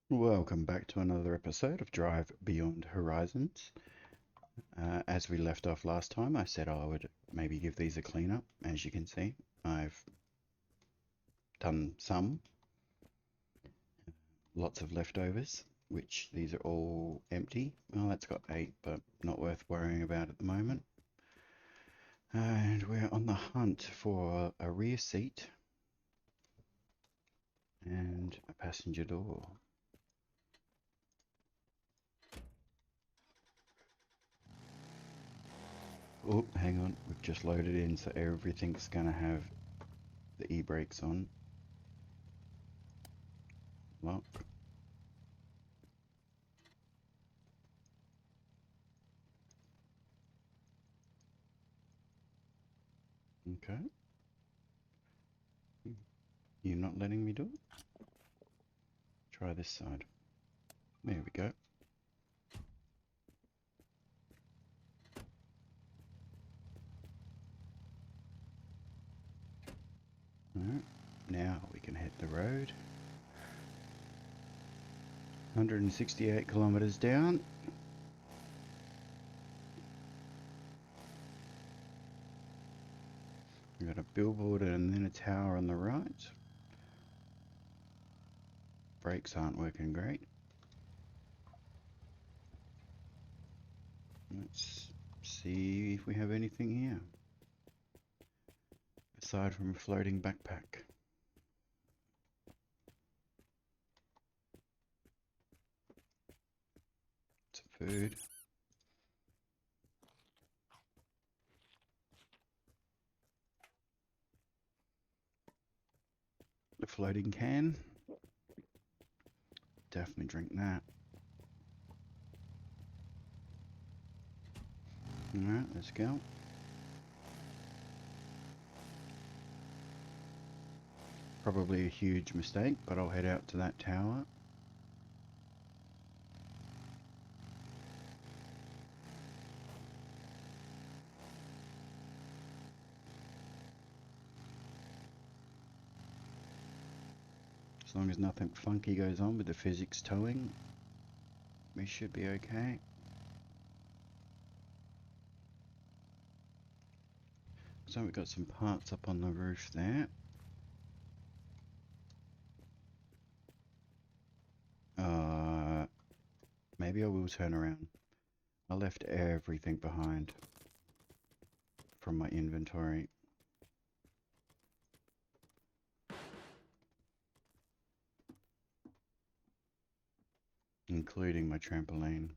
Welcome back to another episode of Drive Beyond Horizons. As we left off last time, I said I would maybe give these a clean up. As you can see, I've done some, lots of leftovers, which these are all empty. Well, that's got 8, but not worth worrying about at the moment. And we're on the hunt for a rear seat and a passenger door. Oh, hang on, we've just loaded in, so everything's going to have the e-brakes on. Lock. Okay. You're not letting me do it? Try this side. There we go. Alright, now we can hit the road. 168 kilometers down. We've got a billboard and then a tower on the right. Brakes aren't working great. Let's see if we have anything here. Aside from a floating backpack. Some food. A floating can. Definitely drink that. Alright, let's go. Probably a huge mistake, but I'll head out to that tower. As long as nothing funky goes on with the physics towing, we should be okay. So we've got some parts up on the roof there. Maybe I will turn around. I left everything behind from my inventory. Including my trampoline.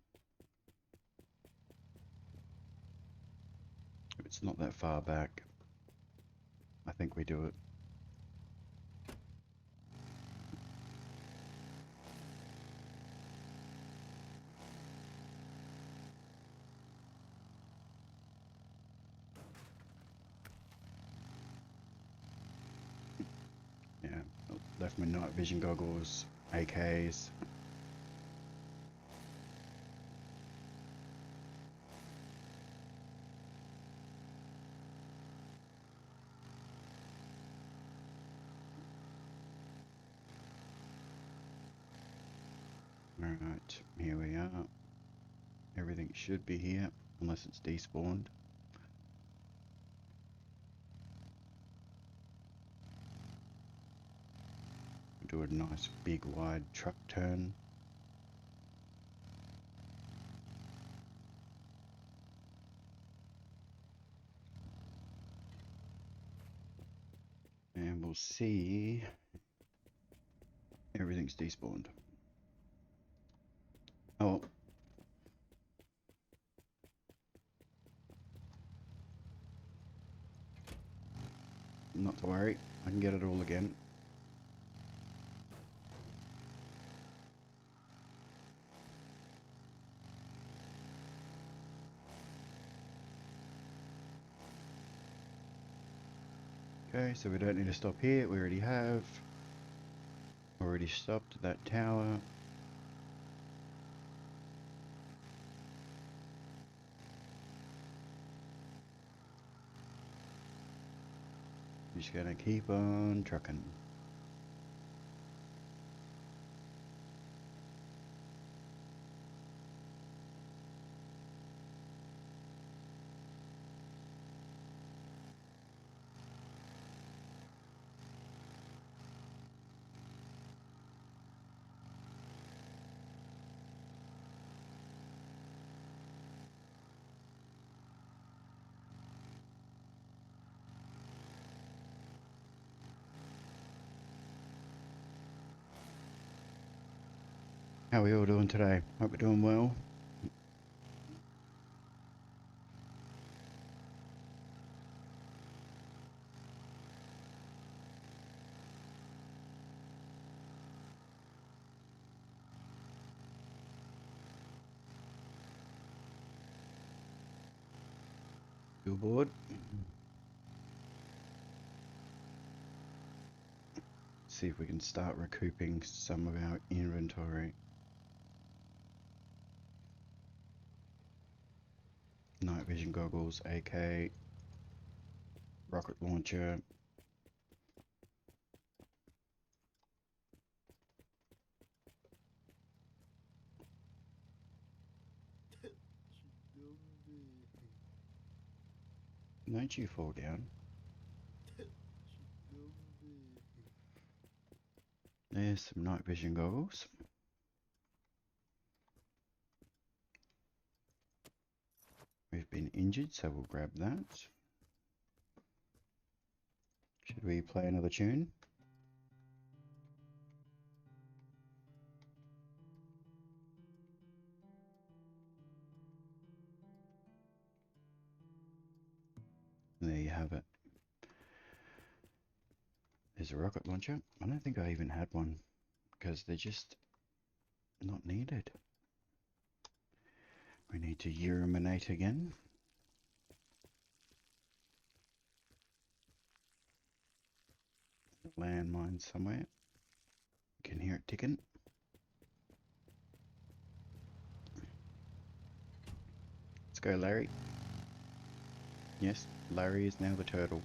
If it's not that far back, I think we do it. Yeah, left my night vision goggles, AKs. Alright, here we are. Everything should be here, unless it's despawned. Do a nice big wide truck turn. And we'll see everything's despawned. Oh. Not to worry, I can get it all again. Okay, so we don't need to stop here, we already have. Already stopped at that tower. Just gonna keep on trucking. How are we all doing today? Hope we're doing well. Billboard. See if we can start recouping some of our inventory. Night vision goggles, AK, rocket launcher. Don't you fall down. There's some night vision goggles. We've been injured, so we'll grab that. Should we play another tune? There you have it. There's a rocket launcher. I don't think I even had one because they're just not needed. We need to urinate again. Landmine somewhere. You can hear it ticking. Let's go, Larry. Yes, Larry is now the turtle.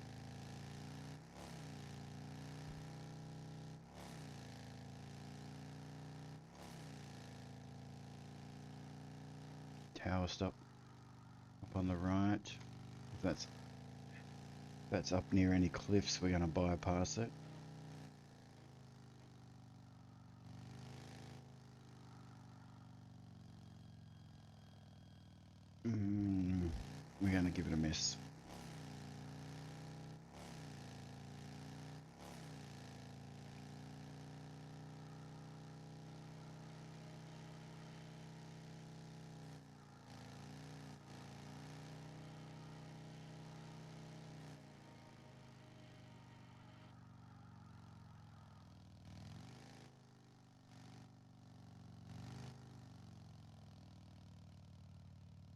Tower stop up on the right. If that's up near any cliffs, we're going to bypass it. We're going to give it a miss.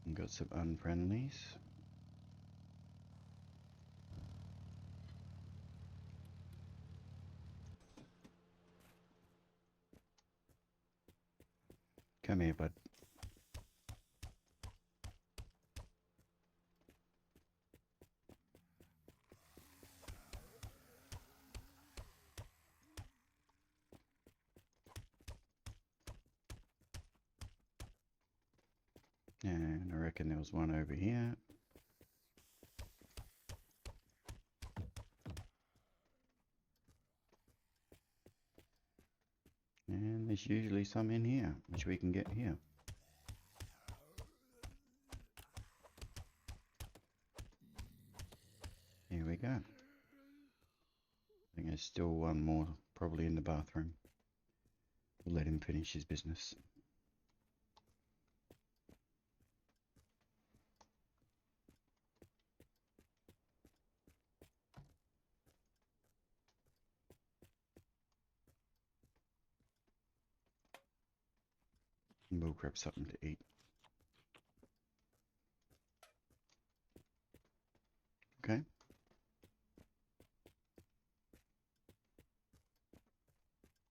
We've got some unfriendlies. Come here, bud. And I reckon there was one over here. And there's usually some in here, which we can get here. Here we go. I think there's still one more, probably in the bathroom. We'll let him finish his business. And we'll grab something to eat. Okay.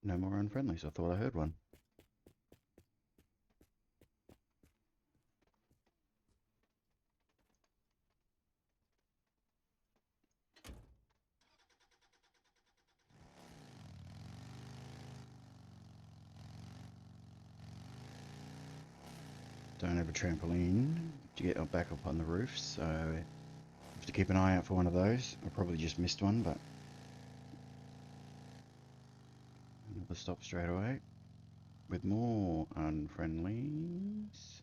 No more unfriendlies. I thought I heard one. Don't have a trampoline to get back up on the roof, so have to keep an eye out for one of those. I probably just missed one, but another stop straight away with more unfriendlies.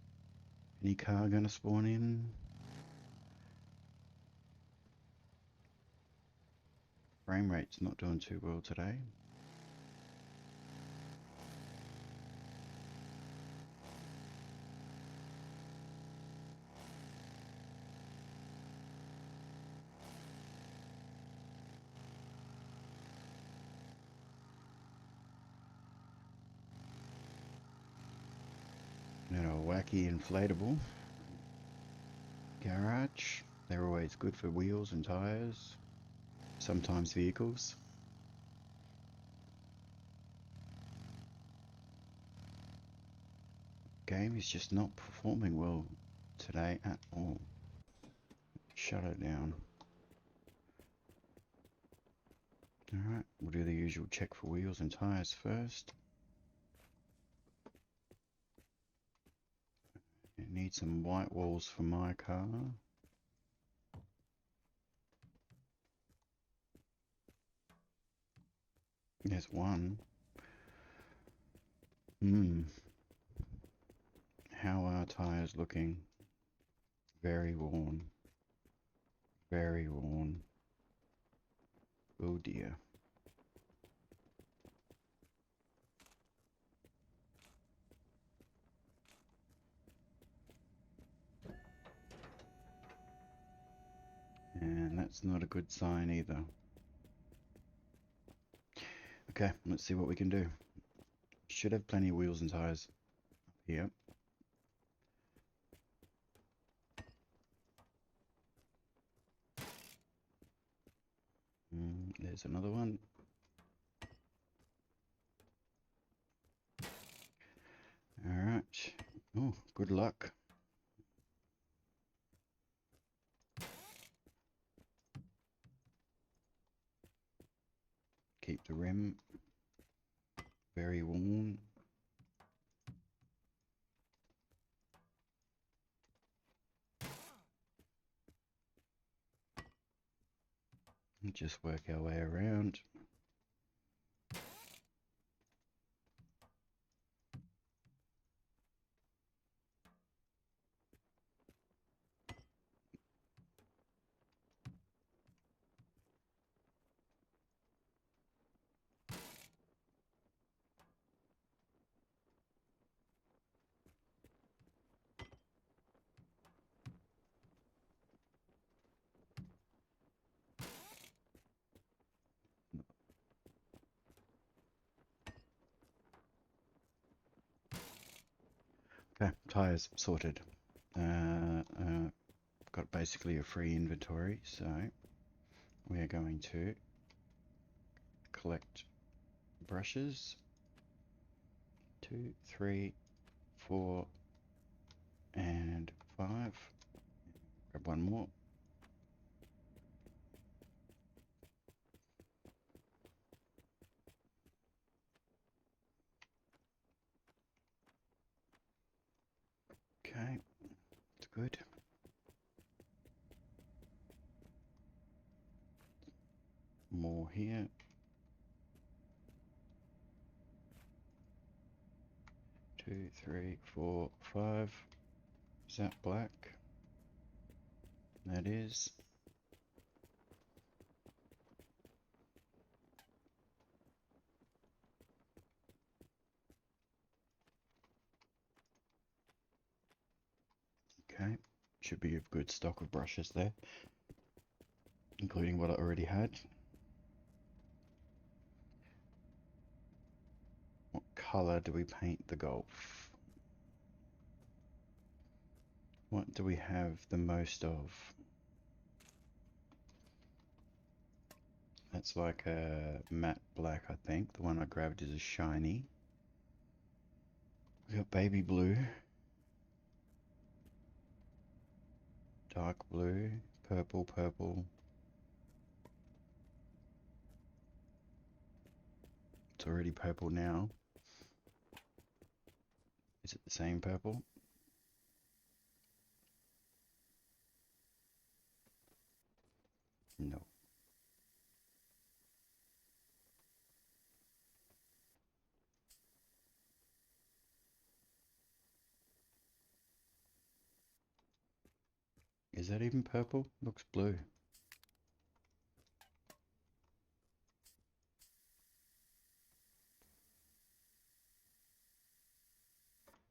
Any car gonna spawn in? Frame rate's not doing too well today. And a wacky inflatable garage. They're always good for wheels and tires, sometimes vehicles. Game is just not performing well today at all. Shut it down. Alright, we'll do the usual check for wheels and tires first. I need some white walls for my car. There's one. How are tires looking? Very worn. Very worn. Oh dear. And that's not a good sign either. Okay, let's see what we can do. Should have plenty of wheels and tires here. There's another one. Alright. Oh, good luck. Keep the rim very worn. And just work our way around. Okay, tires sorted. Got basically a free inventory, so we are going to collect brushes. 2, 3, 4, and 5. Grab one more. Okay, it's good. More here. 2, 3, 4, 5. Is that black? That is. Okay, should be a good stock of brushes there, including what I already had. What color do we paint the Golf? What do we have the most of? That's like a matte black, I think. The one I grabbed is a shiny. We got baby blue, dark blue, purple, purple. It's already purple now. Is it the same purple? No. Is that even purple? Looks blue.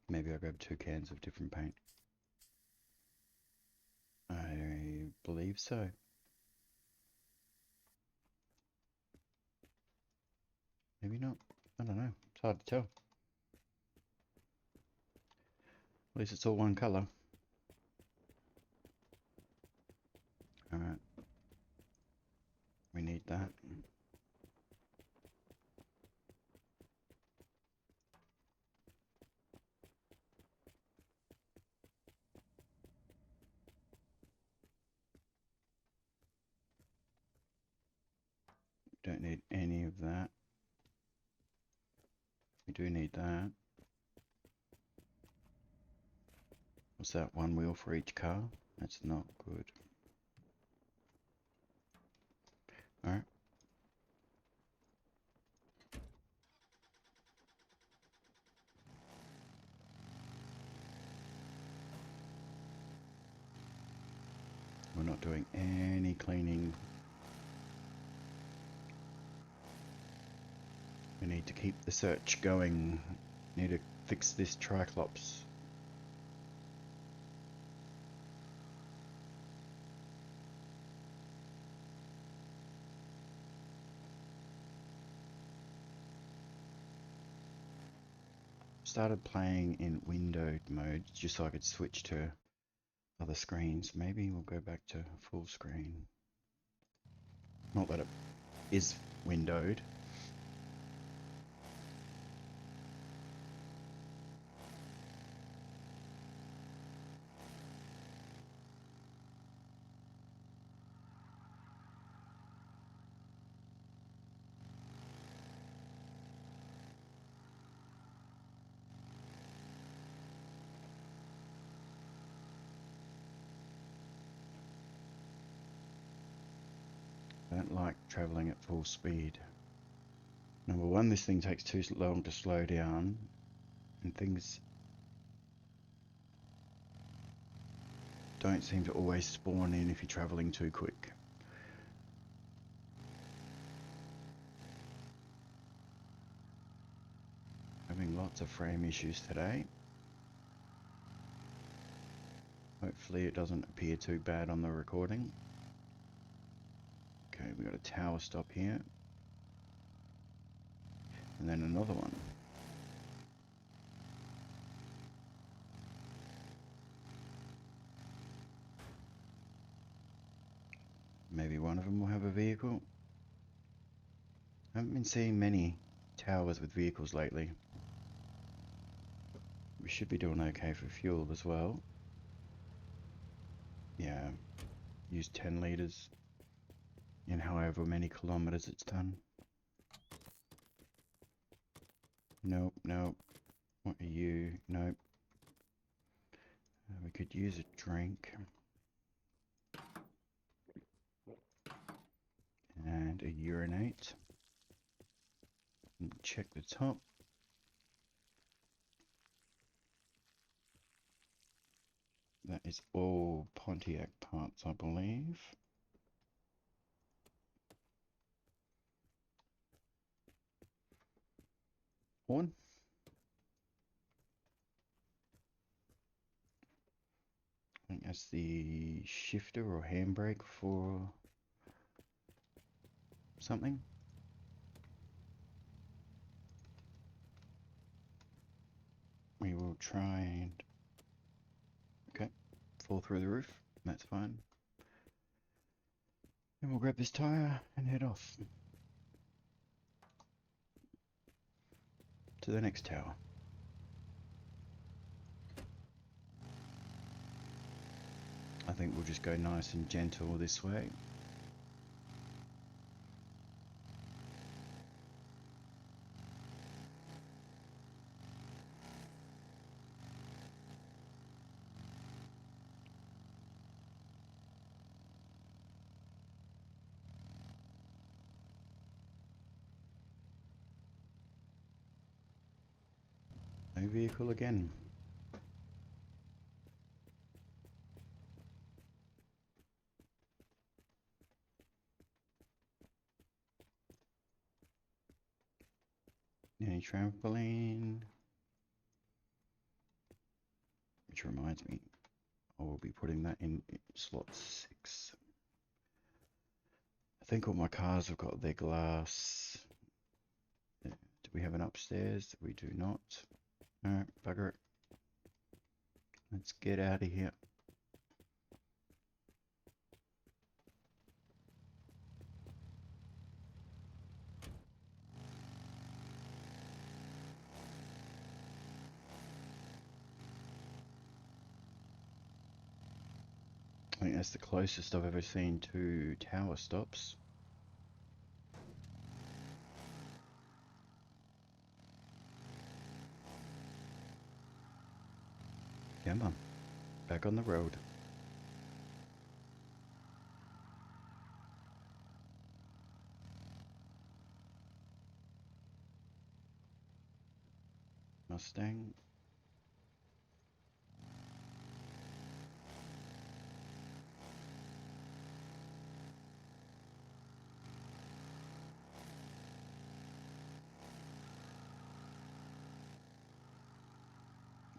Maybe I grabbed 2 cans of different paint. I believe so. Maybe not. I don't know. It's hard to tell. At least it's all one colour. Alright. We need that. Don't need any of that. We do need that. What's that? One wheel for each car? That's not good. Alright. We're not doing any cleaning. We need to keep the search going. Need to fix this Triclops. Started playing in windowed mode just so I could switch to other screens. Maybe we'll go back to full screen. Not that it is windowed. I don't like travelling at full speed. Number one, this thing takes too long to slow down, and things don't seem to always spawn in if you're travelling too quick. Having lots of frame issues today. Hopefully it doesn't appear too bad on the recording. Okay, we got a tower stop here. And then another one. Maybe one of them will have a vehicle. I haven't been seeing many towers with vehicles lately. We should be doing okay for fuel as well. Yeah, use 10 litres in however many kilometres it's done. Nope, nope. What are you? Nope. We could use a drink. And a urinate. And check the top. That is all Pontiac parts, I believe. Horn. I think that's the shifter or handbrake for something. We will try and... Okay, fall through the roof. That's fine. And we'll grab this tyre and head off to the next tower. I think we'll just go nice and gentle this way. No vehicle again. Any trampoline? Which reminds me, I will be putting that in slot 6. I think all my cars have got their glass. Do we have an upstairs? We do not. Alright, bugger it. Let's get out of here. I think that's the closest I've ever seen to tower stops. Come on, back on the road. Mustang.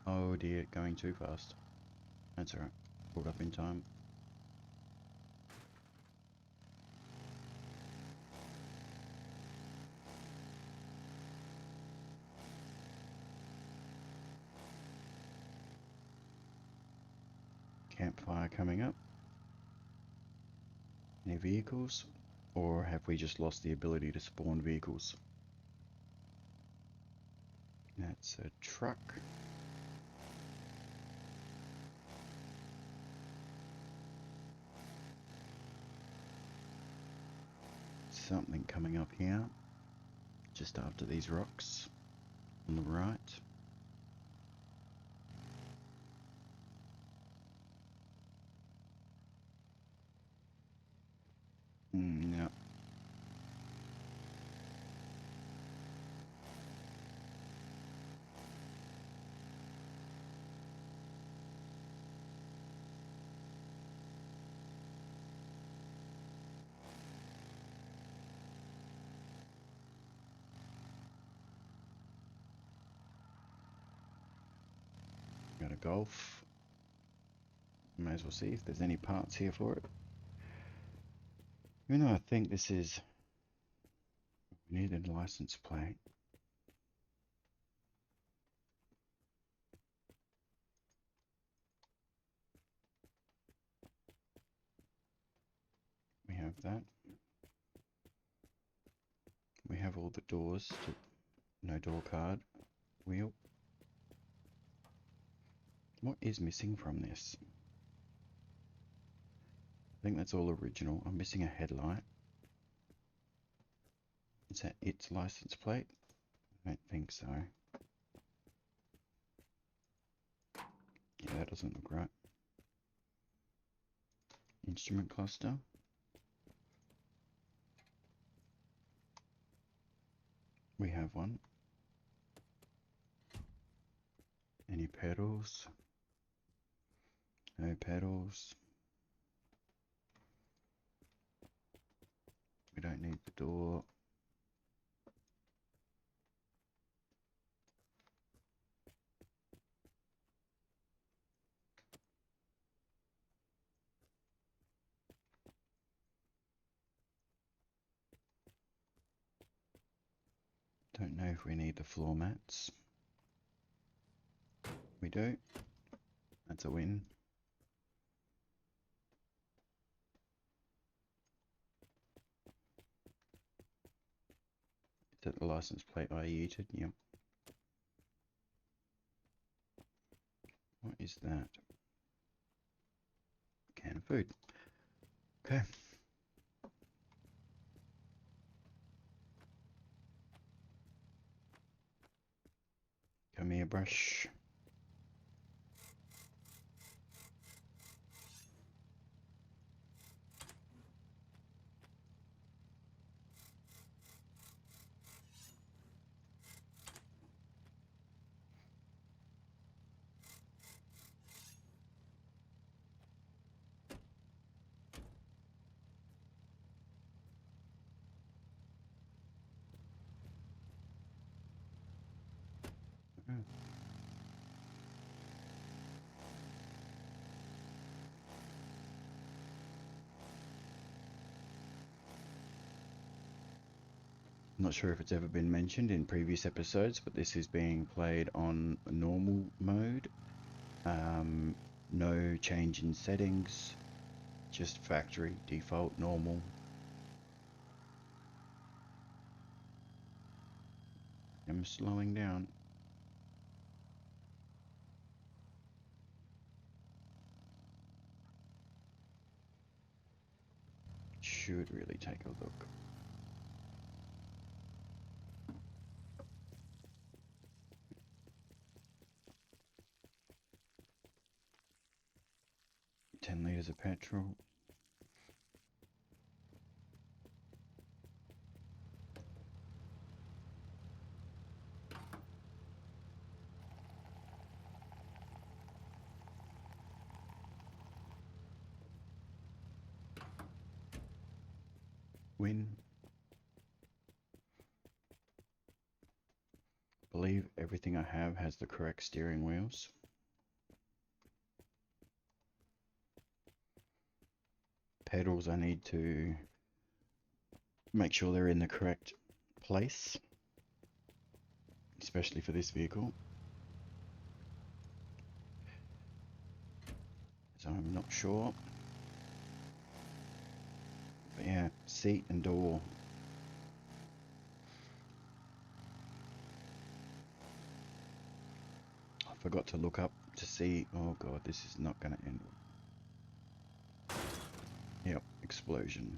Oh dear, going too fast. That's alright. Pulled up in time. Campfire coming up. Any vehicles? Or have we just lost the ability to spawn vehicles? That's a truck. Something coming up here. Just after these rocks. On the right. No. Got a Golf. May as well see if there's any parts here for it. Even though I think this is... We need a license plate. We have that. We have all the doors. No door card. Wheel. What is missing from this? I think that's all original. I'm missing a headlight. Is that its license plate? I don't think so. Yeah, that doesn't look right. Instrument cluster. We have one. Any pedals? No pedals. We don't need the door. Don't know if we need the floor mats. We do. That's a win. Is that the license plate I yeeted? Yep. What is that? Can of food. Okay. Come here, brush. I'm not sure if it's ever been mentioned in previous episodes, but this is being played on normal mode. No change in settings, just factory default normal. I'm slowing down. Should really take a look. $10 litres of petrol. Win. Believe everything I have has the correct steering wheels. Pedals I need to make sure they're in the correct place, especially for this vehicle. So I'm not sure. But yeah, seat and door. I forgot to look up to see. Oh god, this is not going to end. Yep, explosion.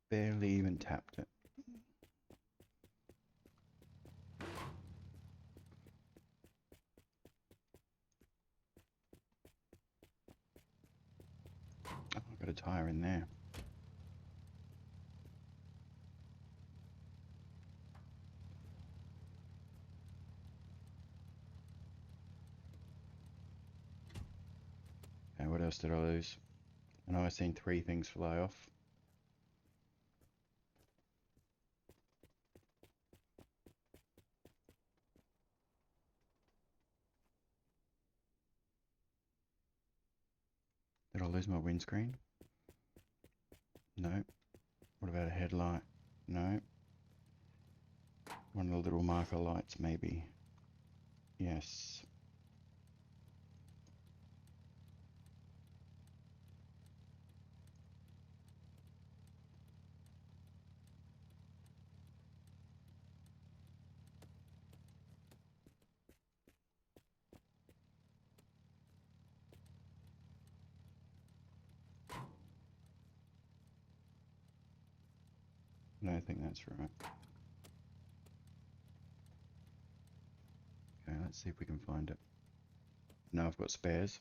Barely even tapped it. Oh, I've got a tyre in there. Okay, what else did I lose? I know I've seen 3 things fly off. Did I lose my windscreen? No. What about a headlight? No. One of the little marker lights, maybe. Yes. No, I think that's right. Okay, let's see if we can find it. Now I've got spares.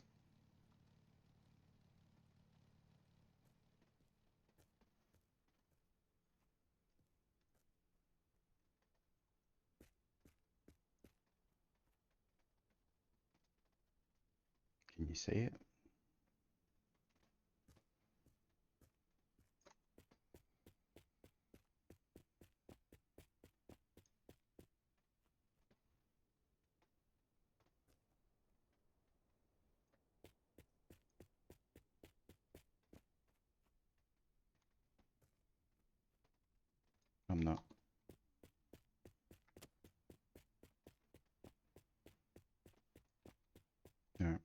Can you see it? I'm not. No.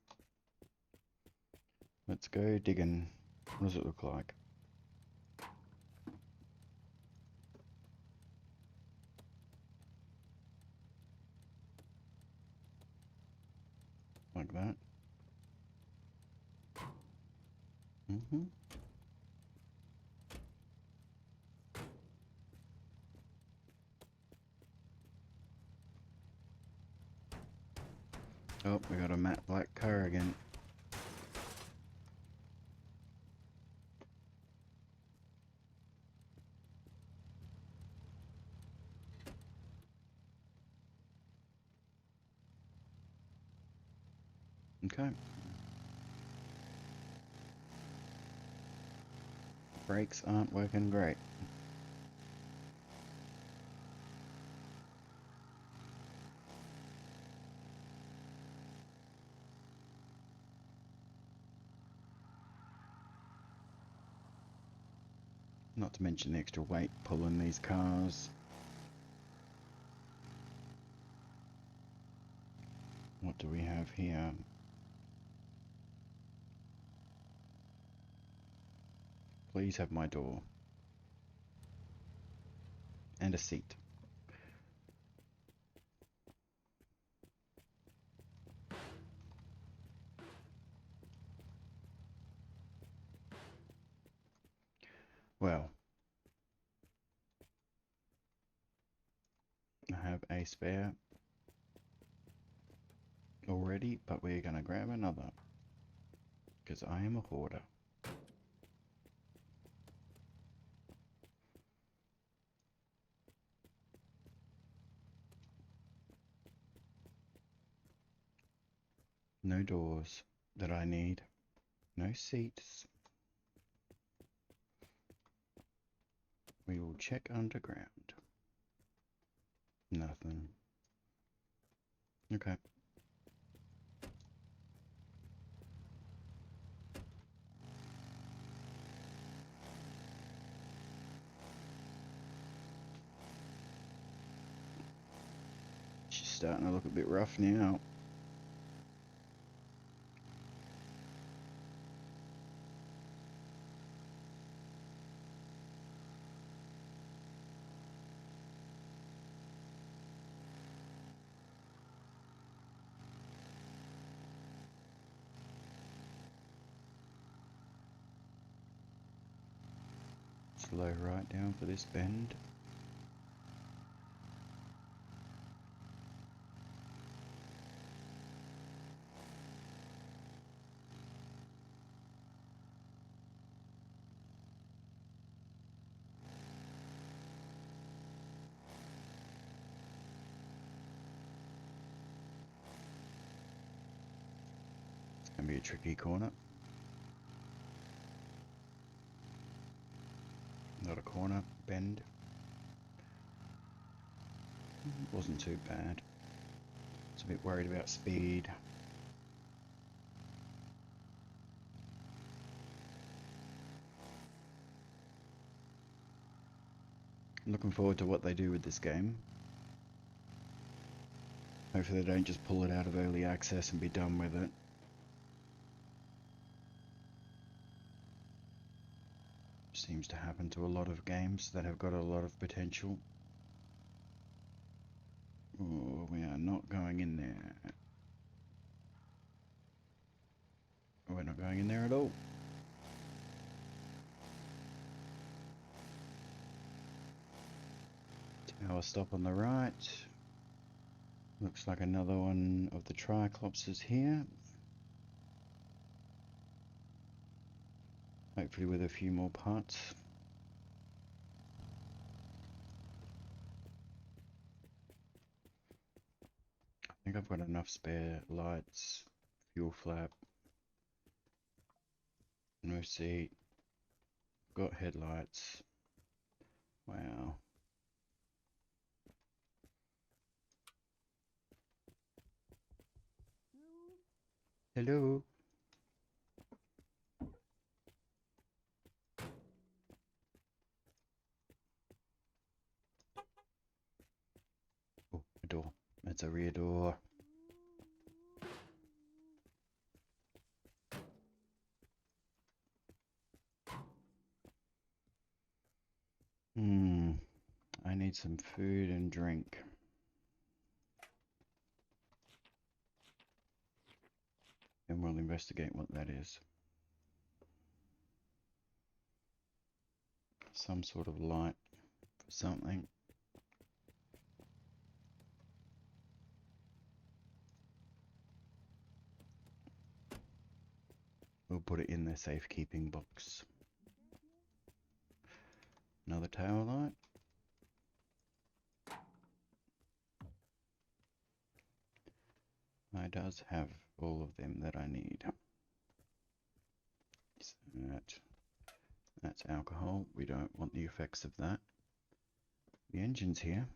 Let's go digging. What does it look like? Like that. Mm-hmm. Oh, we got a matte black car again. Okay. Brakes aren't working great. Not to mention the extra weight pulling these cars. What do we have here? Please have my door. And a seat. Well, I have a spare already, but we're gonna grab another because I am a hoarder. No doors that I need. No seats. We will check underground. Nothing. Okay. She's starting to look a bit rough now. Slow right down for this bend. It's gonna be a tricky corner. Not a corner, bend. Wasn't too bad. It's a bit worried about speed. I'm looking forward to what they do with this game. Hopefully they don't just pull it out of early access and be done with it. Seems to happen to a lot of games that have got a lot of potential. Oh, we are not going in there. We're not going in there at all. Tower stop on the right. Looks like another one of the Triclopses here. Hopefully with a few more parts. I think I've got enough spare lights, fuel flap, no seat, got headlights. Wow. Hello. Oh, a door. That's a rear door. I need some food and drink. And we'll investigate what that is. Some sort of light for something. We'll put it in the safekeeping box. Another tail light. I does have all of them that I need. So that's alcohol. We don't want the effects of that. The engine's here.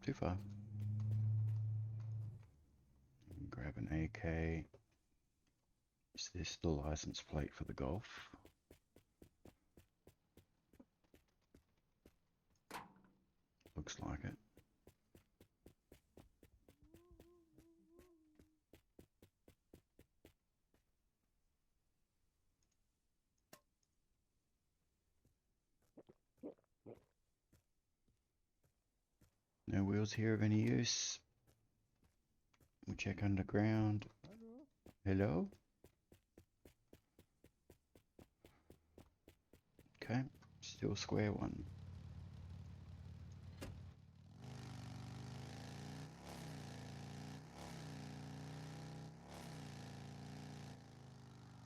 Too far. Grab an AK. Is this the license plate for the Golf? Looks like it. No wheels here of any use. We'll check underground. Hello? Okay, still square one.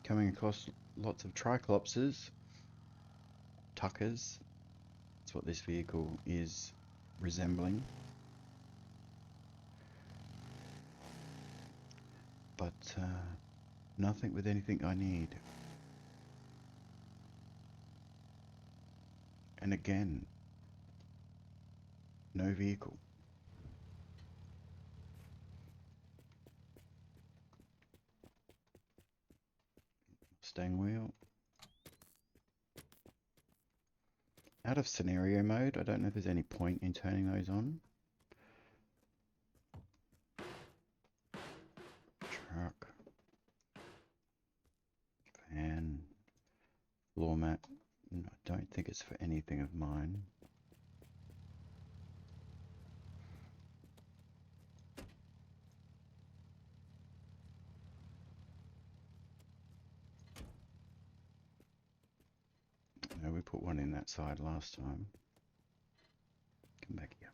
Coming across lots of triclopses, tuckers. That's what this vehicle is resembling. But nothing with anything I need. And again, no vehicle. Staying wheel. Out of scenario mode, I don't know if there's any point in turning those on. Truck. Van. Floor mat. No, I don't think it's for anything of mine. No, we put one in that side last time. Come back here.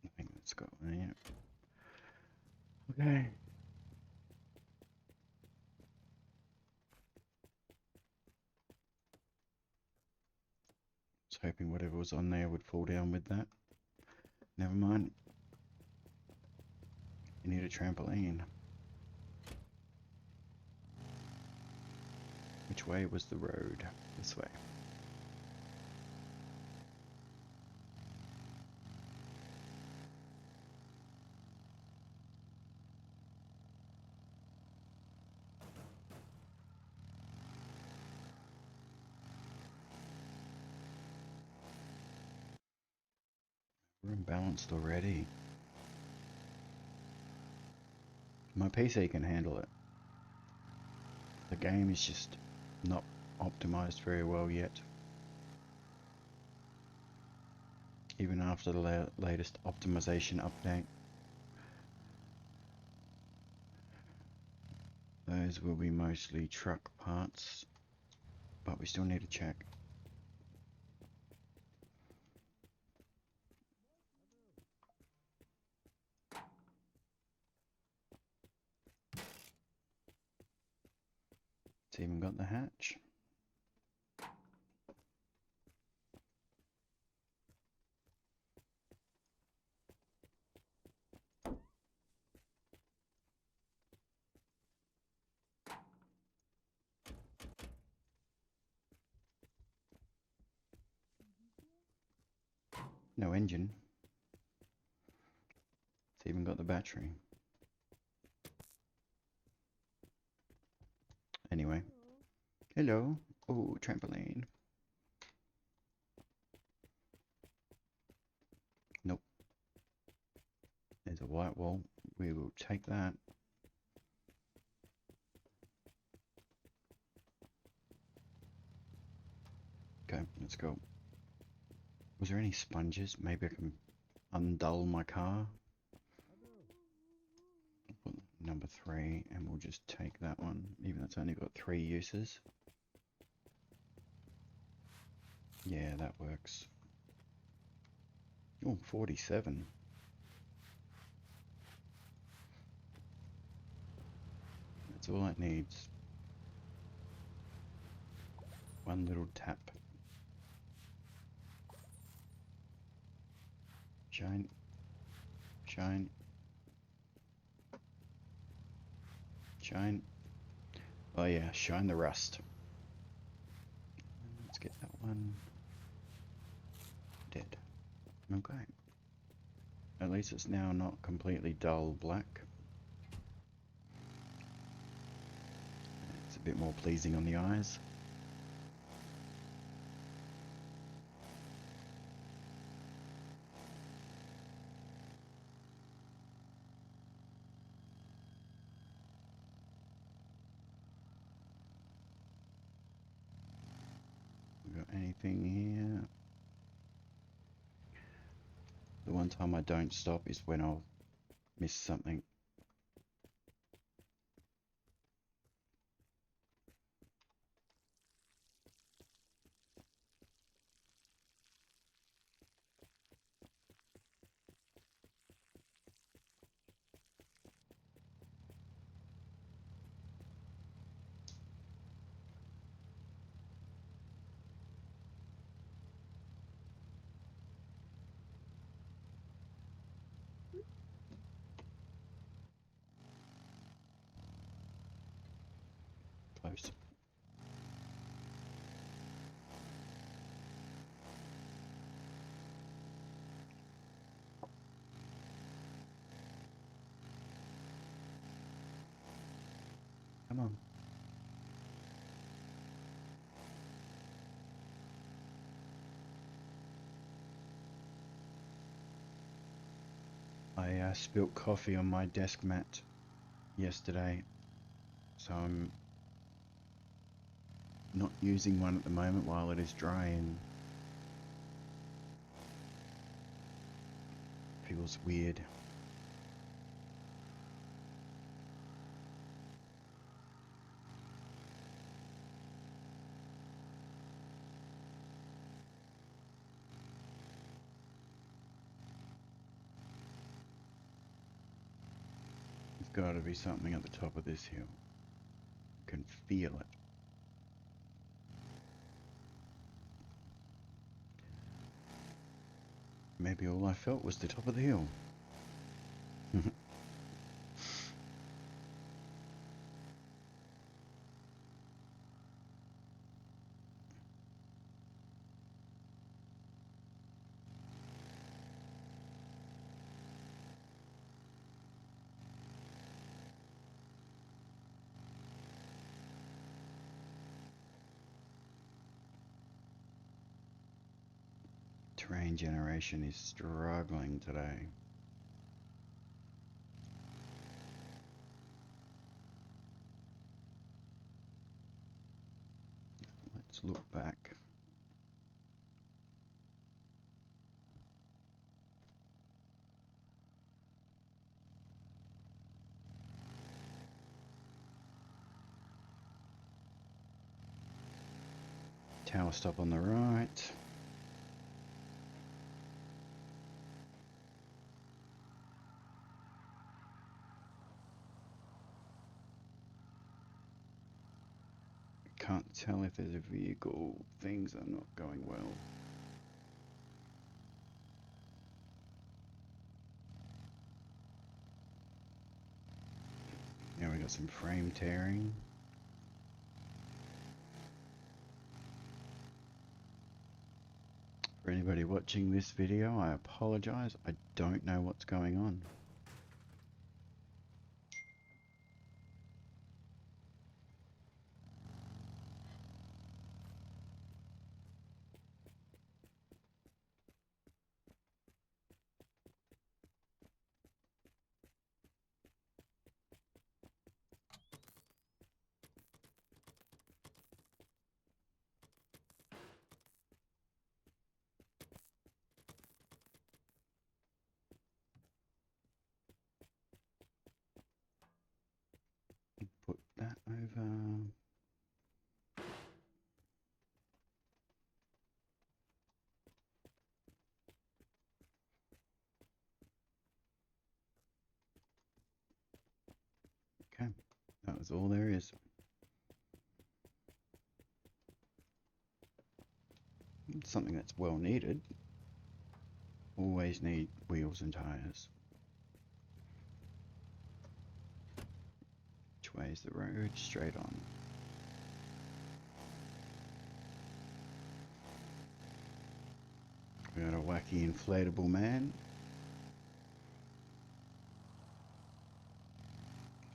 I think that's got one in it. Okay. Was hoping whatever was on there would fall down with that. Never mind. You need a trampoline. Which way was the road? This way. We're imbalanced already. My PC can handle it. The game is just not optimized very well yet. Even after the latest optimization update. Those will be mostly truck parts, but we still need to check. It's even got the hatch. No engine. It's even got the battery. Anyway. Hello. Oh, trampoline. Nope. There's a white wall. We will take that. Okay, let's go. Was there any sponges? Maybe I can undull my car. Number 3, and we'll just take that one, even though it's only got 3 uses. Yeah, that works. Oh, 47. That's all it needs. One little tap. Shine. Shine. Shine. Oh yeah, shine the rust. Let's get that one. Dead. Okay. At least it's now not completely dull black. It's a bit more pleasing on the eyes. Anything here? The one time I don't stop is when I'll miss something. Close. Come on. I spilt coffee on my desk mat yesterday, so I'm not using one at the moment while it is drying. Feels weird. There's got to be something at the top of this hill. I can feel it. Maybe all I felt was the top of the hill. Terrain generation is struggling today. Let's look back. Tower stop on the right. Can't tell if there's a vehicle. Things are not going well. Now we got some frame tearing. For anybody watching this video, I apologize. I don't know what's going on. Put that over. Okay, that was all there is. Something that's well needed. Always need wheels and tires. Which way is the road? Straight on. We got a wacky inflatable man.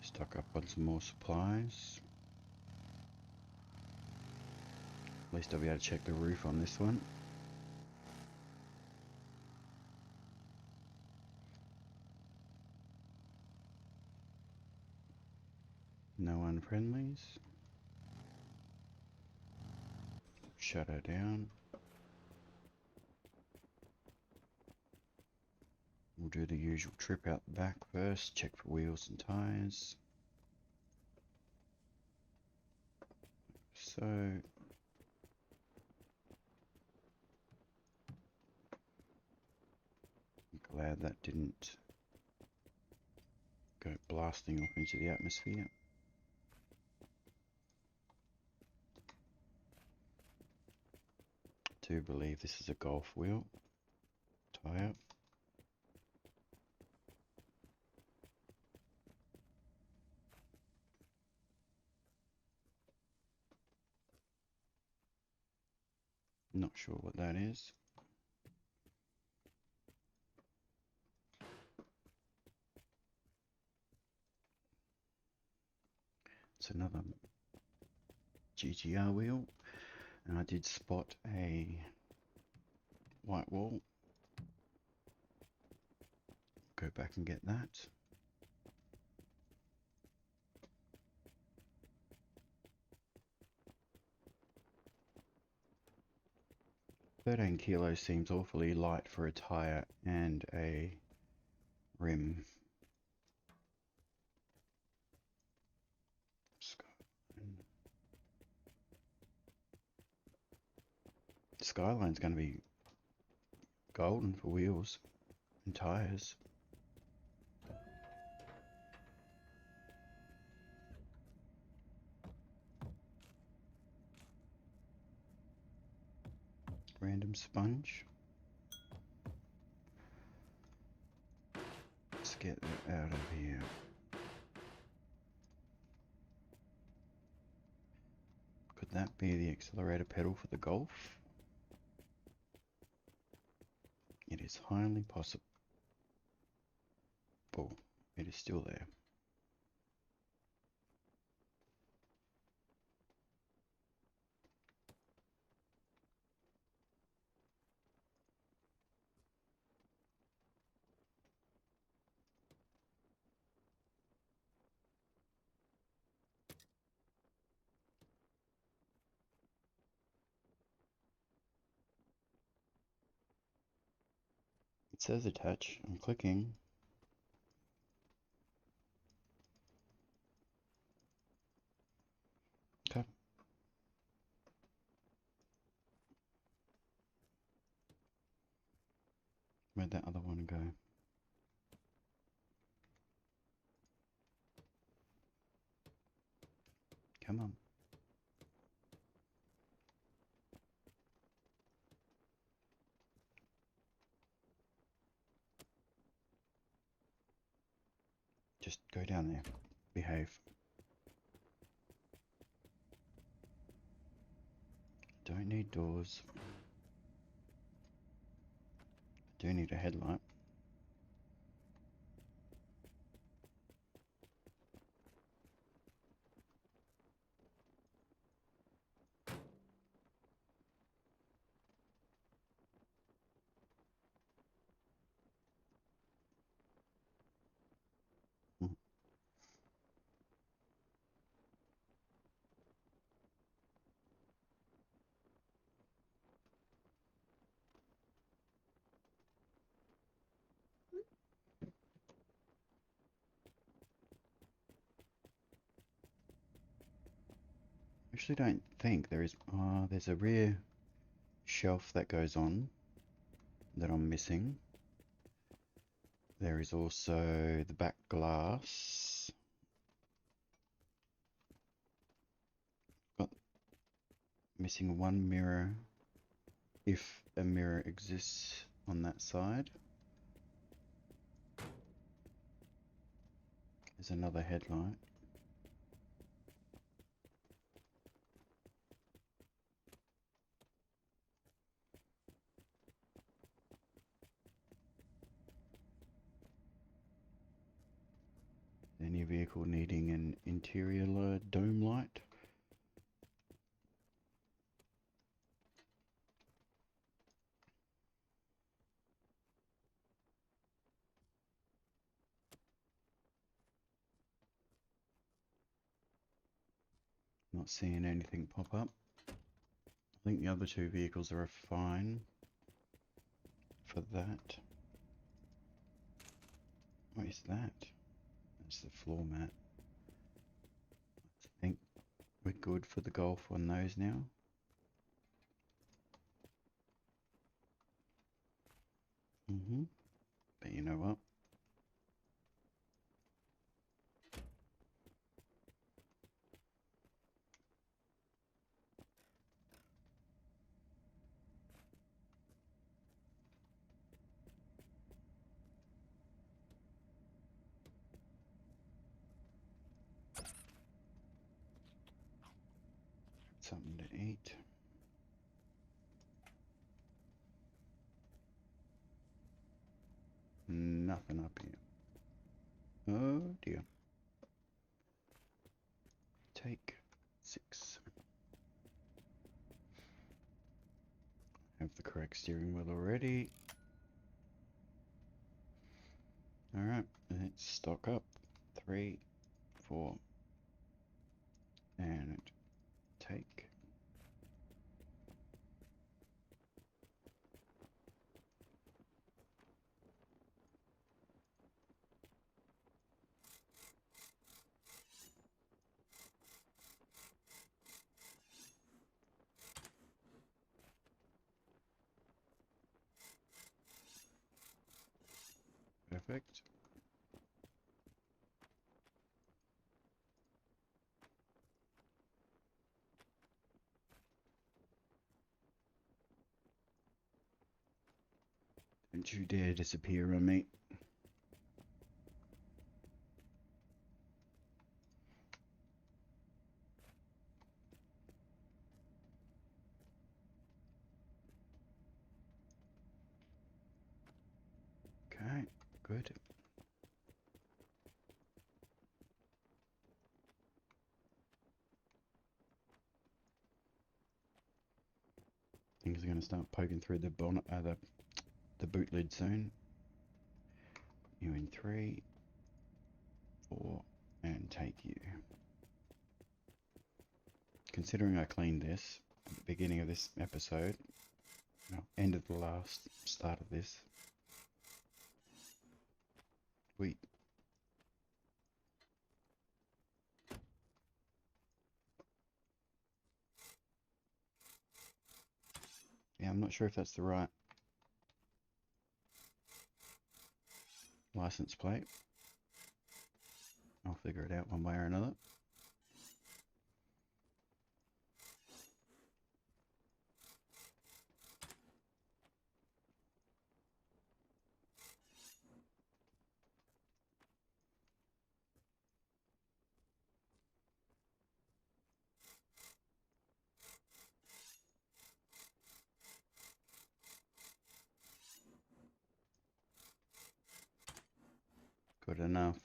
Stock up on some more supplies. At least I'll be able to check the roof on this one. No unfriendlies. shut her down. We'll do the usual trip out the back first, check for wheels and tyres. So glad that didn't go blasting off into the atmosphere. I do believe this is a Golf wheel tyre. Not sure what that is. It's another GTR wheel, and I did spot a white wall. Go back and get that. $13 kilos seems awfully light for a tyre and a rim. Skyline's going to be golden for wheels and tyres. Random sponge. Let's get that out of here. Could that be the accelerator pedal for the Golf? It is highly possible. It is still there. It says attach. I'm clicking. Okay. Where'd that other one go? Come on. Just go down there. Behave. Don't need doors. Do need a headlight. Actually don't think there is. There's a rear shelf that goes on that I'm missing. There is also the back glass. Got missing one mirror, if a mirror exists on that side. There's another headlight. Any vehicle needing an interior dome light? Not seeing anything pop up. I think the other two vehicles are fine for that. What is that? That's the floor mat. I think we're good for the golf on those now. But you know what? Something to eat. Nothing up here. Oh dear. Take 6. Have the correct steering wheel already. Alright, let's stock up. 3, 4, and take. Perfect. Don't you dare disappear on me. Okay, good. Things are going to start poking through the bonnet, the boot lid soon. You in 3, 4, and take you. Considering I cleaned this at the beginning of this episode, no, end of the last, start of this. Wait. Yeah, I'm not sure if that's the right license plate. I'll figure it out one way or another. Good enough.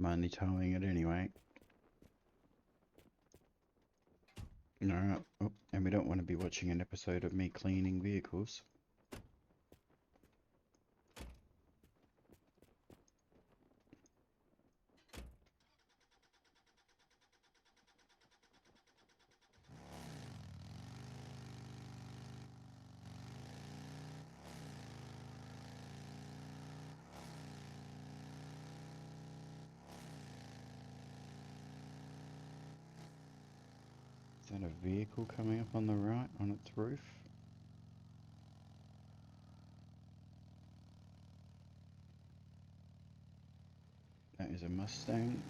I'm only towing it anyway. Alright, oh, and we don't want to be watching an episode of me cleaning vehicles. Is that a vehicle coming up on the right on its roof? That is a Mustang.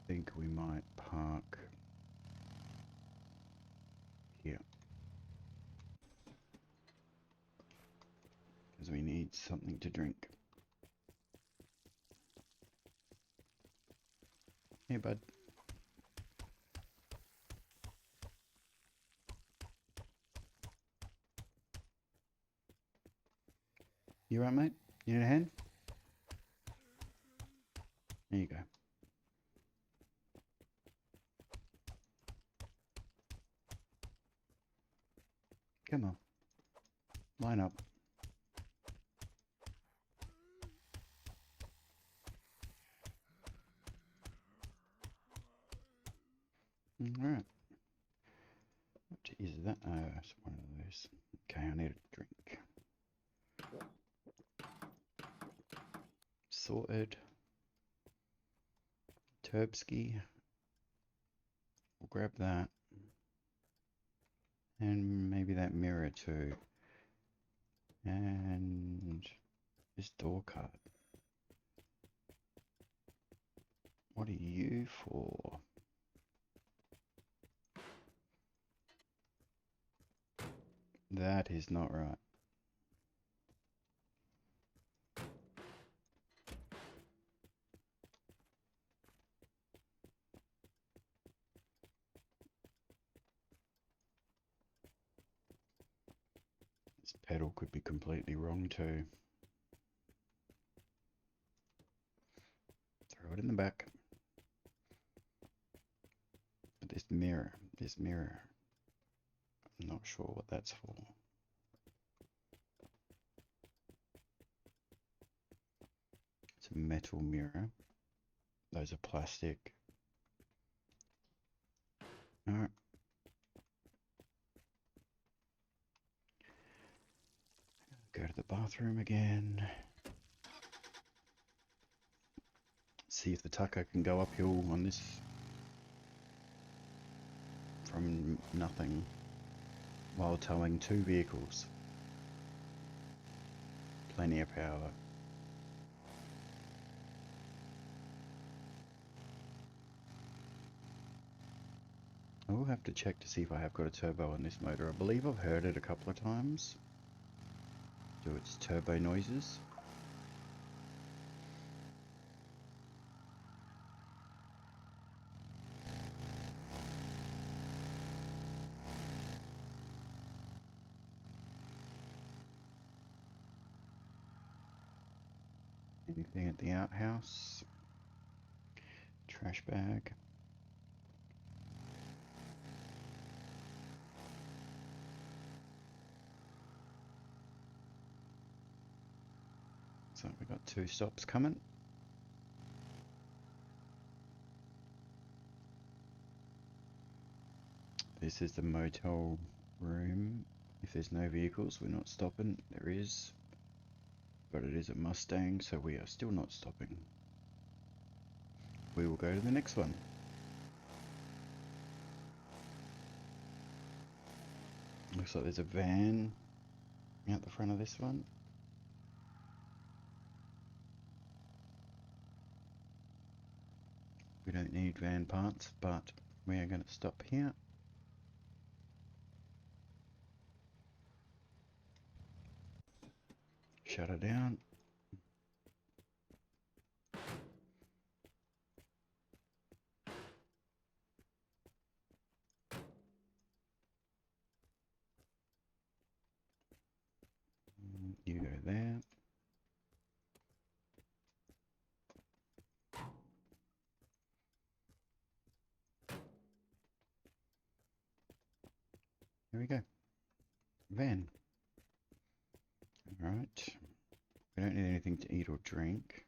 I think we might park here. Because we need something to drink. Hey, bud. You right, mate? You need a hand? There you go. Come on. Line up. Alright. What is that? Oh, it's one of those. Okay, I need a drink. Sorted. Turbsky. We'll grab that. And maybe that mirror too. And this door card. What are you for? That is not right. This pedal could be completely wrong too. Throw it in the back. But this mirror, I'm not sure what that's for. It's a metal mirror. Those are plastic. Alright. Go to the bathroom again. See if the tucker can go uphill on this from nothing while towing 2 vehicles. Plenty of power. I will have to check to see if I have got a turbo on this motor. I believe I've heard it a couple of times do its turbo noises. Anything at the outhouse? Trash bag. So we've got 2 stops coming. This is the motel room. If there's no vehicles, we're not stopping. There is. But it is a Mustang, so we are still not stopping. We will go to the next one. Looks like there's a van out the front of this one. We don't need van parts, but we are going to stop here. Shut her down. You go there. Here we go. Van. Alright. We don't need anything to eat or drink.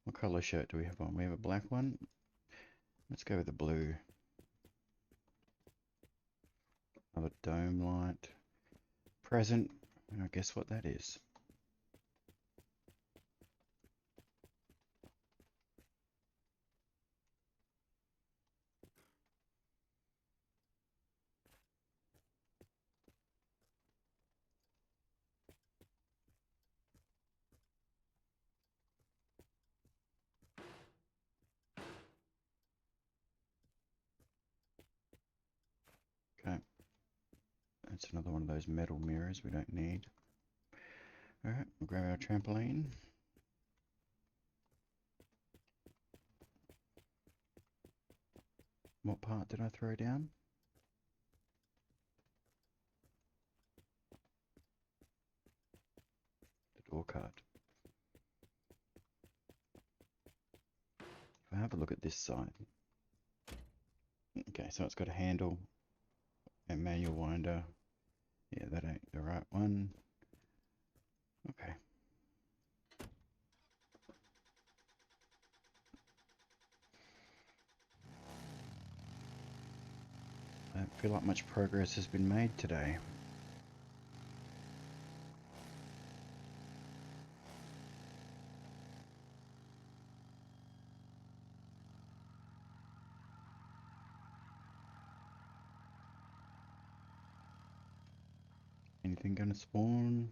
What colour shirt do we have on? We have a black one. Let's go with the blue. Another dome light. Present. I guess what that is. Okay. That's another one of those metal mirrors we don't need. Alright, we'll grab our trampoline. What part did I throw down? The door card. If I have a look at this side. Okay, so it's got a handle, a manual winder, Yeah, that ain't the right one. Okay. I don't feel like much progress has been made today. Anything gonna spawn?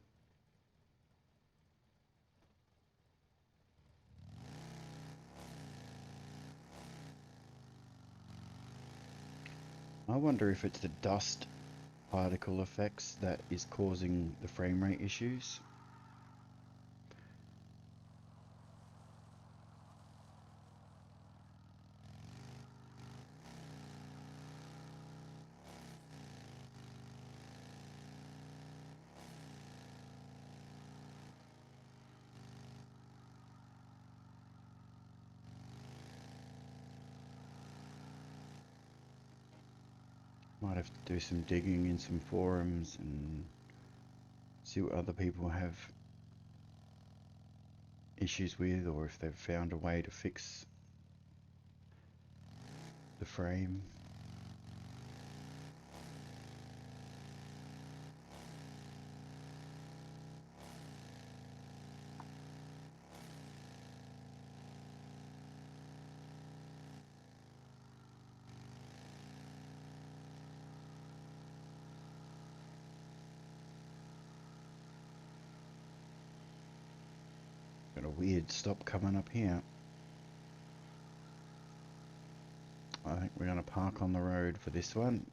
I wonder if it's the dust particle effects that is causing the frame rate issues. Might have to do some digging in some forums and see what other people have issues with, or if they've found a way to fix the frame. Got a weird stop coming up here. I think we're going to park on the road for this one.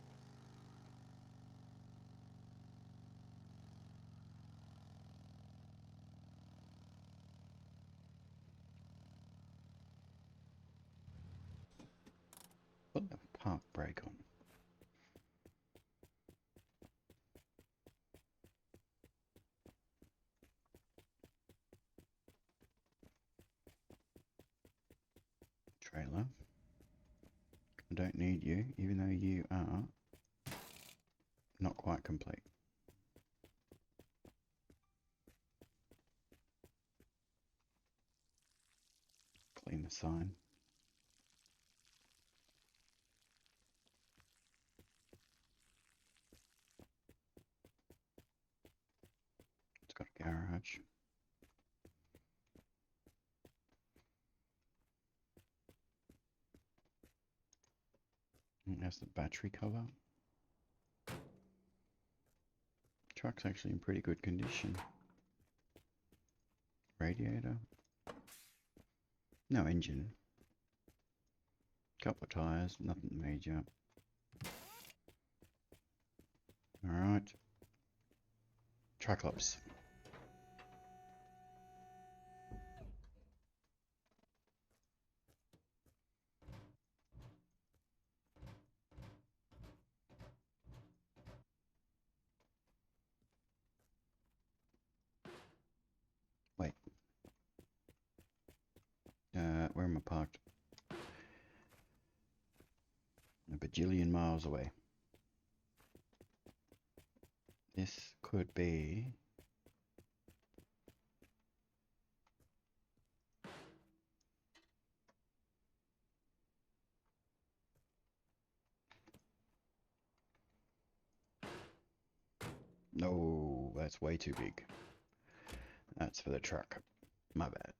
Put the park brake on. Trailer. I don't need you, even though you are not quite complete. Clean the sign. It's got a garage. It has the battery cover. Truck's actually in pretty good condition. Radiator. No engine. Couple of tires, nothing major. Alright. Triclops. Wait. Where am I parked? A bajillion miles away. This could be... No, that's way too big. That's for the truck. My bad.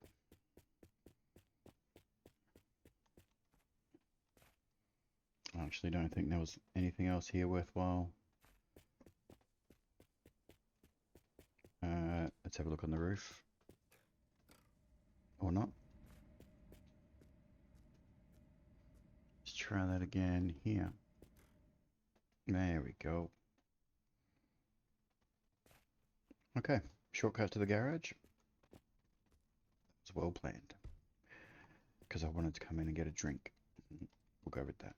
I actually don't think there was anything else here worthwhile. Let's have a look on the roof. Or not. Let's try that again here. There we go. Okay, shortcut to the garage. It's well planned. Because I wanted to come in and get a drink. We'll go with that.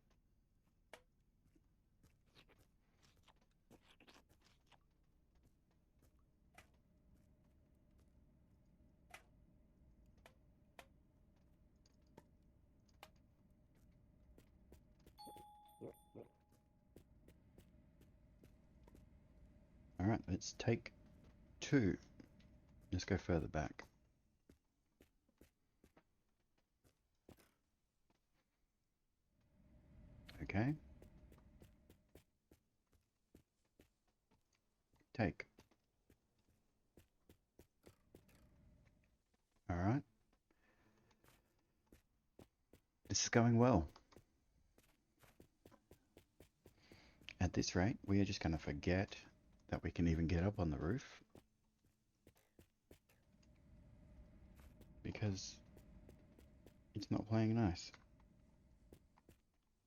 It's take 2. Let's go further back. Okay. Take. Alright. This is going well. At this rate, we are just going to forget that we can even get up on the roof. Because it's not playing nice.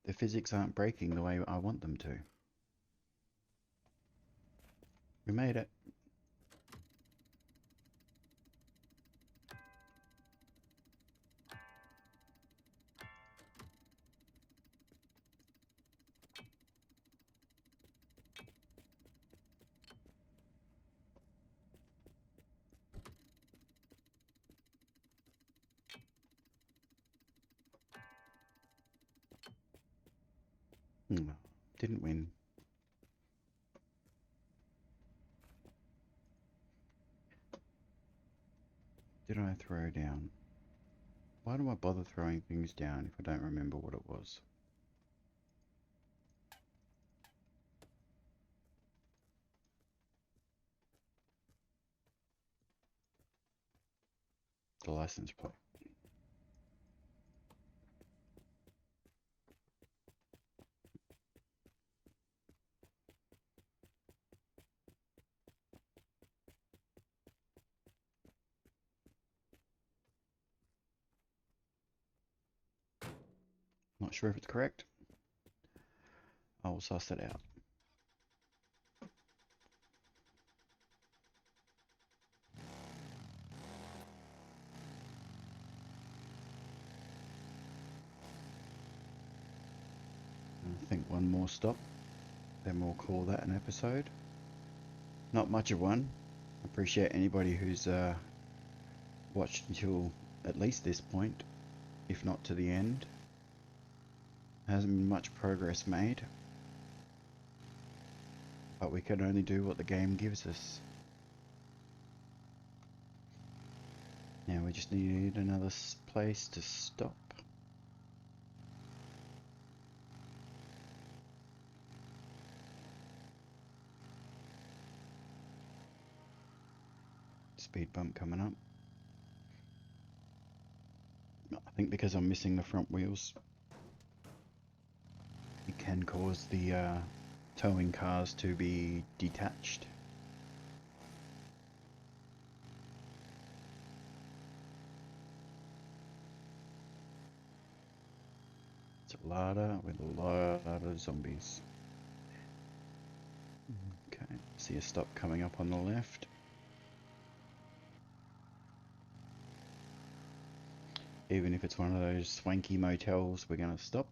The physics aren't breaking the way I want them to. We made it. Didn't win. Did I throw down? Why do I bother throwing things down if I don't remember what it was? The license plate. Not sure if it's correct. I will suss it out. I think one more stop, then we'll call that an episode. Not much of one. I appreciate anybody who's watched until at least this point, if not to the end. Hasn't been much progress made, but we can only do what the game gives us. Now we just need another place to stop. Speed bump coming up. I think because I'm missing the front wheels, it can cause the towing cars to be detached. It's a larder with a lot of zombies. Okay, see a stop coming up on the left. Even if it's one of those swanky motels, we're going to stop.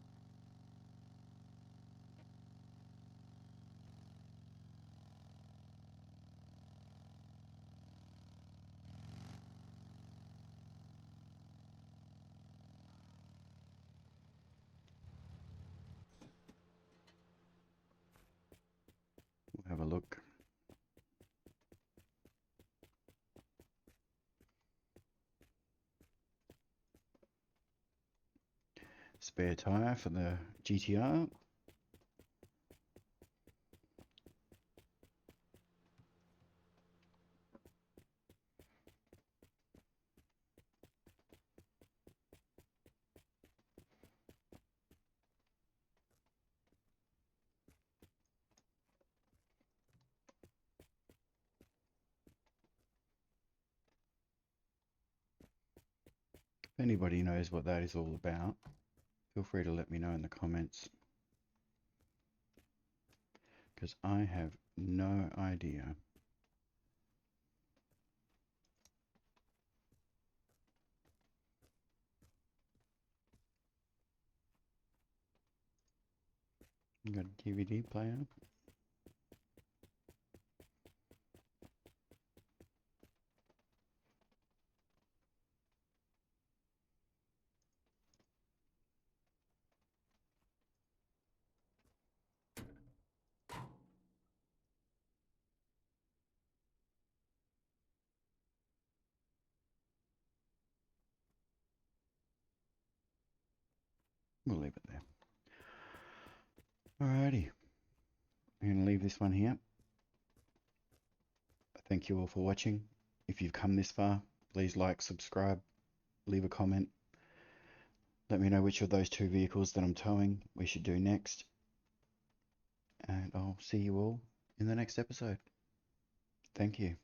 We'll have a look. Spare tyre for the GTR. If anybody knows what that is all about, feel free to let me know in the comments, because I have no idea. You got a DVD player? We'll leave it there. Alrighty. I'm going to leave this one here. Thank you all for watching. If you've come this far, please like, subscribe, leave a comment. Let me know which of those two vehicles that I'm towing we should do next. And I'll see you all in the next episode. Thank you.